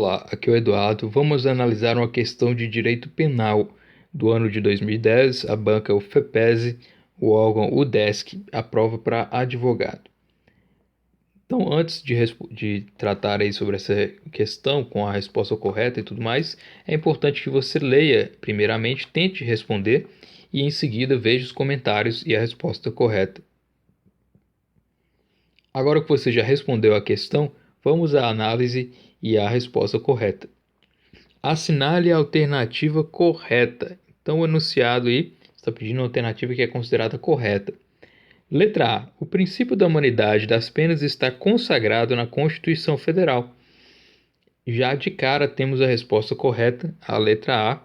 Olá, aqui é o Eduardo. Vamos analisar uma questão de direito penal do ano de 2010. A banca UFPESI, o órgão UDESC, aprova para advogado. Então, antes de tratar aí sobre essa questão com a resposta correta e tudo mais, é importante que você leia, primeiramente, tente responder e em seguida veja os comentários e a resposta correta. Agora que você já respondeu a questão, vamos à análise e à resposta correta. Assinale a alternativa correta. Então, o enunciado aí está pedindo uma alternativa que é considerada correta. Letra A. O princípio da humanidade das penas está consagrado na Constituição Federal. Já de cara temos a resposta correta, a letra A,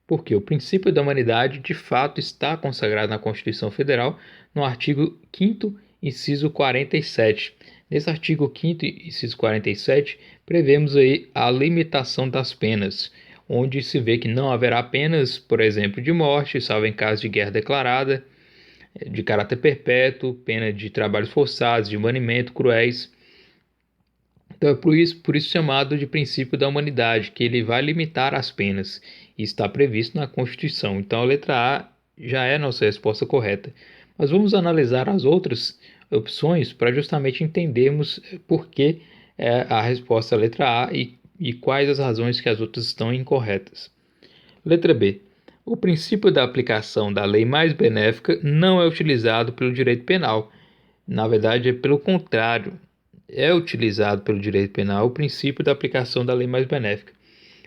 porque o princípio da humanidade de fato está consagrado na Constituição Federal, no artigo 5º, inciso 47. Nesse artigo 5º, inciso 47, prevemos aí a limitação das penas, onde se vê que não haverá penas, por exemplo, de morte, salvo em caso de guerra declarada, de caráter perpétuo, pena de trabalhos forçados, de banimento, cruéis. Então é por isso chamado de princípio da humanidade, que ele vai limitar as penas e está previsto na Constituição. Então a letra A já é a nossa resposta correta. Mas vamos analisar as outras opções para justamente entendermos por que a resposta é a letra A e quais as razões que as outras estão incorretas. Letra B. O princípio da aplicação da lei mais benéfica não é utilizado pelo direito penal. Na verdade, é pelo contrário. É utilizado pelo direito penal o princípio da aplicação da lei mais benéfica.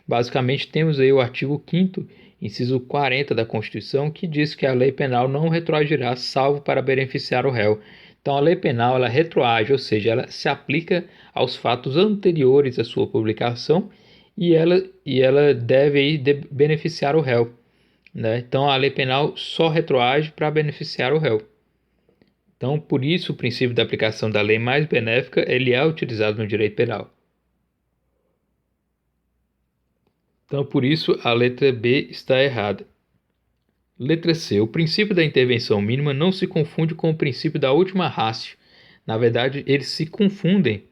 Basicamente, temos aí o artigo 5º, inciso 40 da Constituição, que diz que a lei penal não retroagirá salvo para beneficiar o réu. Então, a lei penal ela retroage, ou seja, ela se aplica aos fatos anteriores à sua publicação e ela deve aí beneficiar o réu, né? Então, a lei penal só retroage para beneficiar o réu. Então, por isso, o princípio da aplicação da lei mais benéfica ele é utilizado no direito penal. Então, por isso, a letra B está errada. Letra C. O princípio da intervenção mínima não se confunde com o princípio da última ratio. Na verdade, eles se confundem.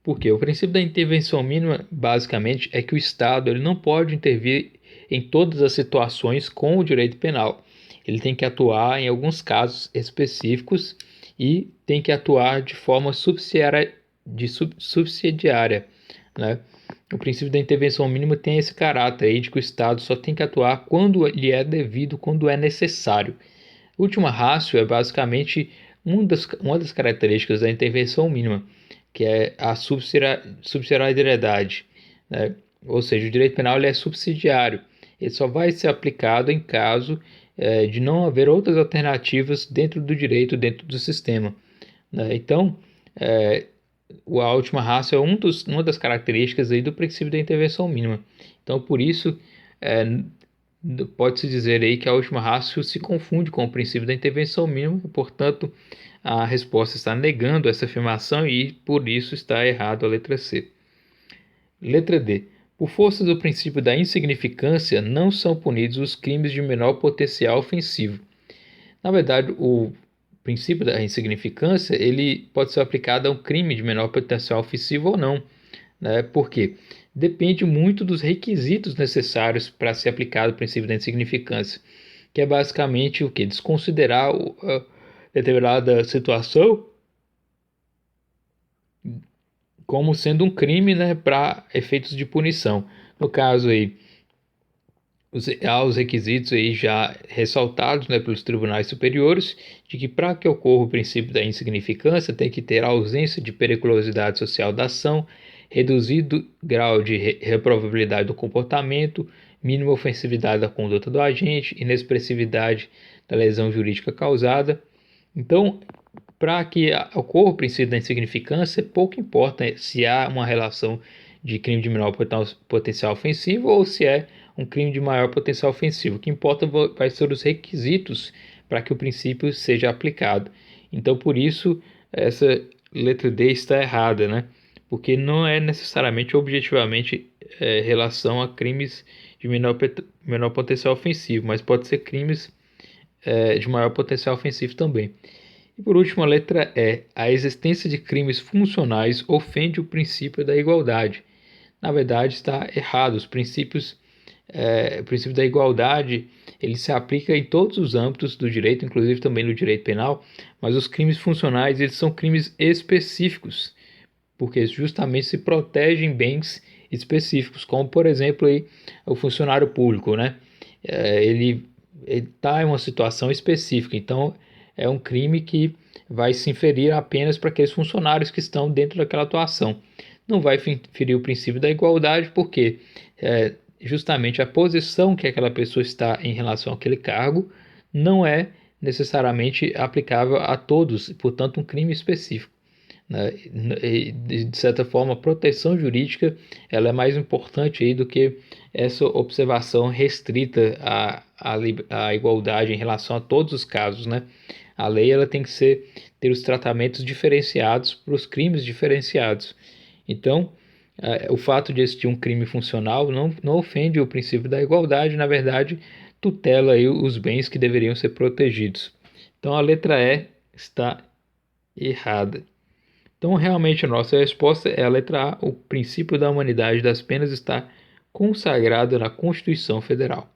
Porque o princípio da intervenção mínima, basicamente, é que o Estado ele não pode intervir em todas as situações com o direito penal. Ele tem que atuar em alguns casos específicos e tem que atuar de forma subsidiária, né? O princípio da intervenção mínima tem esse caráter aí de que o Estado só tem que atuar quando lhe é devido, quando é necessário. Última ratio é basicamente uma das características da intervenção mínima, que é a subsidiariedade, né? Ou seja, o direito penal ele é subsidiário. Ele só vai ser aplicado em caso de não haver outras alternativas dentro do direito, dentro do sistema, né? Então, a última ratio é uma das características aí do princípio da intervenção mínima. Então, por isso, pode-se dizer aí que a última ratio se confunde com o princípio da intervenção mínima, portanto, a resposta está negando essa afirmação e, por isso, está errado a letra C. Letra D. Por força do princípio da insignificância, não são punidos os crimes de menor potencial ofensivo. Na verdade, o princípio da insignificância ele pode ser aplicado a um crime de menor potencial ofensivo ou não, né? Por quê? Depende muito dos requisitos necessários para ser aplicado o princípio da insignificância, que é basicamente o que? Desconsiderar determinada situação como sendo um crime, né, para efeitos de punição. No caso aí, há os requisitos aí já ressaltados, né, pelos tribunais superiores de que para que ocorra o princípio da insignificância tem que ter ausência de periculosidade social da ação, reduzido grau de reprovabilidade do comportamento, mínima ofensividade da conduta do agente, inexpressividade da lesão jurídica causada. Então, para que ocorra o princípio da insignificância, pouco importa se há uma relação de crime de menor potencial ofensivo ou se é um crime de maior potencial ofensivo. O que importa vai ser os requisitos para que o princípio seja aplicado. Então, por isso, essa letra D está errada, né? Porque não é necessariamente objetivamente relação a crimes de menor potencial ofensivo, mas pode ser crimes de maior potencial ofensivo também. E por último, a letra E. A existência de crimes funcionais ofende o princípio da igualdade. na verdade está errado. Os princípios, o princípio da igualdade, ele se aplica em todos os âmbitos do direito, inclusive também no direito penal, mas os crimes funcionais, eles são crimes específicos, porque justamente se protegem bens específicos, como por exemplo aí, o funcionário público, né? Ele está em uma situação específica, então é um crime que vai se inferir apenas para aqueles funcionários que estão dentro daquela atuação. Não vai ferir o princípio da igualdade, porque justamente a posição que aquela pessoa está em relação àquele cargo não é necessariamente aplicável a todos, portanto, um crime específico, né? De certa forma, a proteção jurídica ela é mais importante aí do que essa observação restrita à igualdade em relação a todos os casos, né? A lei ela tem que ter os tratamentos diferenciados para os crimes diferenciados. Então, o fato de existir um crime funcional não ofende o princípio da igualdade, na verdade, tutela aí os bens que deveriam ser protegidos. Então, a letra E está errada. Então, realmente, a nossa resposta é a letra A. O princípio da humanidade das penas está consagrado na Constituição Federal.